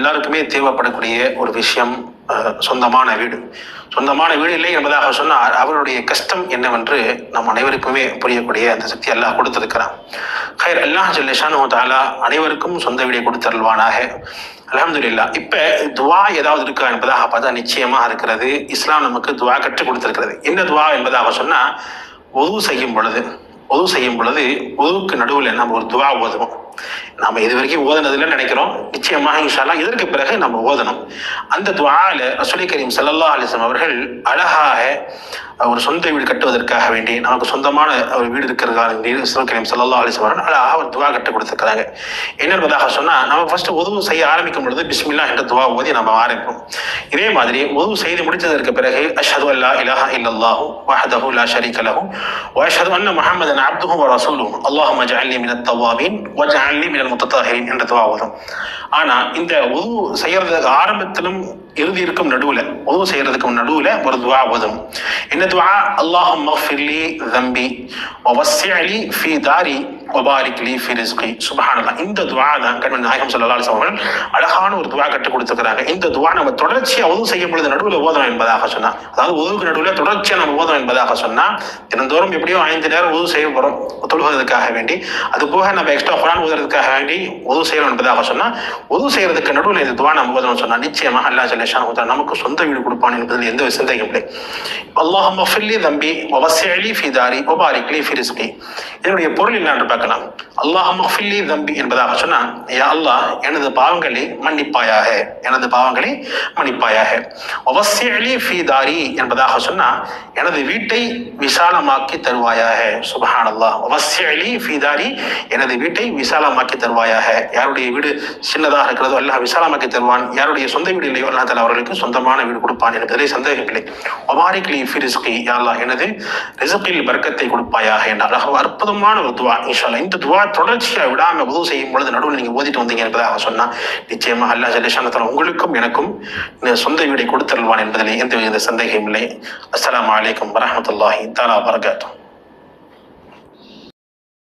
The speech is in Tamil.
எல்லாருக்குமே தேவைப்படக்கூடிய ஒரு விஷயம் சொந்தமான வீடு. சொந்தமான வீடு இல்லை என்பதாக சொன்னால் அவருடைய கஷ்டம் என்னவென்று நம் அனைவருக்குமே புரியக்கூடிய அந்த சக்தி அல்லாஹ் கொடுத்திருக்கிறான். ஹைர், அல்லாஹ் ஜல்ல ஷானஹு தஆலா அனைவருக்கும் சொந்த வீடை கொடுத்தருள்வானாக. அல்ஹம்துலில்லாஹ். இப்ப துவா ஏதாவது இருக்கா என்பதாக பார்த்தா நிச்சயமாக இருக்கிறது. இஸ்லாம் நமக்கு துவா கற்றுக் கொடுத்திருக்கிறது. என்ன துவா என்பதாக சொன்னா, ஒது செய்யும் பொழுது ஒதுவுக்கு நடுவில் நம்ம ஒரு துவா ஓதுவோம். நாம இது வரைக்கும் ஓதுனதுல நினைக்கிறோம், நிச்சயமாக இன்ஷா அல்லாஹ் இதற்கு பிறகு நம்ம ஓதணும். அந்த துஆல ரசூல் கரீம் ஸல்லல்லாஹு அலைஹி வஸல்லம் அவர்கள் அழகாக ஒரு சொந்த வீடு கட்டுவதற்காக வேண்டி, நமக்கு சொந்தமான ஒரு வீடு இருக்கிறதுக்காக ரசூல் கரீம் ஸல்லல்லாஹு அலைஹி வஸல்லம் அழகாக ஒரு துஆ கற்றுக் கொடுத்திருக்கிறாங்க. என்ன என்பதாக சொன்னா, நம்ம ஃபர்ஸ்ட் உது செய்ய ஆரம்பிக்கும் பொழுது பிஸ்மில்லாஹ் என்ற துஆ ஓதி நம்ம ஆரம்பிப்போம். இதே மாதிரி உது செய்து முடித்ததற்கு பிறகு அஷ்ஹது அல்லா இலாஹ இல்லல்லாஹு வஹ்தஹு லா ஷரீக லஹு வ அஷ்ஹது அன்ன முஹம்மதன் அப்துஹு வ ரசூலுஹு அல்லாஹும்ம ஜஅல்னி மினத் தவ்வாபீன் வ ஜஅல்னி மினல் முத்தத்தாஹிரீன் என்ற துஆ ஓதும். ஆனா இந்த உது செய்யறதுக்கு ஆரம்பத்திலும் இறுதி இருக்கும் நடுவுல, உது செய்யறதுக்கு நடுவுல ஒரு துஆ ஓதும். என்ன துஆ? அல்லாஹும்ம ஃபிர்லி ذنبي ووسع لي في داري وبارك لي في رزقي. சுப்ஹானல்லாஹ். இந்த துஆ தான் கண்மணி நாயகம் ஸல்லல்லாஹு அலைஹி வஸல்லம் அழகான ஒரு துஆ கற்றுக் கொடுத்திருக்கிறாங்க. இந்த துஆ நம்ம தொடர்ச்சியா உது செய்யும் பொழுது நடுவுல ஓதணும் என்பதாக சொன்னா, அதாவது உதுவுக்கு நடுவுல தொடர்ச்சியா நம்ம ஓதணும் என்பதாக சொன்னா, தினந்தோறும் எப்படியோ 5 நேரம் உது செய்ய போறோம் தொழுவதற்காக வேண்டி, அது போக நம்ம எக்ஸ்ட்ரா குர்ஆன் ஓதுறதுக்காக வேண்டி உது செய்யணும் என்பதாக சொன்னா, உது செய்யறதுக்கு நடுவுல இந்த துஆ நம்ம ஓதணும் சொன்னா நிச்சயமாக அல்லாஹ் ஜல்ல ஷானஹு தஆலா நமக்கு சொந்த வீடு கொடுப்பான் என்பதில் எந்த சந்தேகம் இல்லை. அல்லாஹும்ம ஃபிர்லி ذنبي ووسع لي في داري وبارك لي في رزقي. இதனுடைய பொருள் என்னன்னு பார்க்கலாம். அல்லாஹும்ம ஃபிர்லி ذنبي என்பதாக சொன்னா, யா அல்லாஹ் எனது பாவங்களை மன்னிப்பாயாக, எனது பாவங்களை மன்னிப்பாயாக. வவஸ்ஸிஅ லி ஃபீ தாரி என்பதாக சொன்னா, எனது வீட்டை விசாலமாக்கி தருவாயாக. சுப்ஹானல்லாஹ். வவஸ்ஸிஅ லி ஃபீ தாரி, எனது வீட்டை விசாலமாக்கி தருவாயாக. யாருடைய வீடு சின்னதாக இருக்கிறதோ அல்லாஹ் விசாலமாக்கி தருவான். யாருடைய சொந்த வீடு இல்லையோ அல்லாஹ் தஆலா அவர்களுக்கு சொந்தமான வீடு கொடுப்பான் என்பதிலே சந்தேகம் இல்லை. வபாரிக் லி ஃபீ ரிஸ்கி, யா அல்லாஹ் எனது ரிஸ்கில் பரக்கத்தை கொடுப்பாயாக என்ற அழகான அற்புதமான ஒரு துஆ. இன்ஷா அல்லாஹ் இந்த துஆ தொடர்ச்சியா விடாம உது செய்யும் பொழுது நடுவில் நீங்க ஓதிட்டு வந்தீங்க என்பதாக சொன்னா நிச்சயமாக அல்லாஹ் ஜல்ல ஷானஹு தஆலா உங்களுக்கும் எனக்கும் சொந்த வீடை கொடுத்தருள்வான் என்பதிலே எந்த வித சந்தேகம் இல்லை. அஸ்ஸலாமு அலைக்கும் வரஹ்மத்துல்லாஹி தஆலா வபரகாத்துஹு.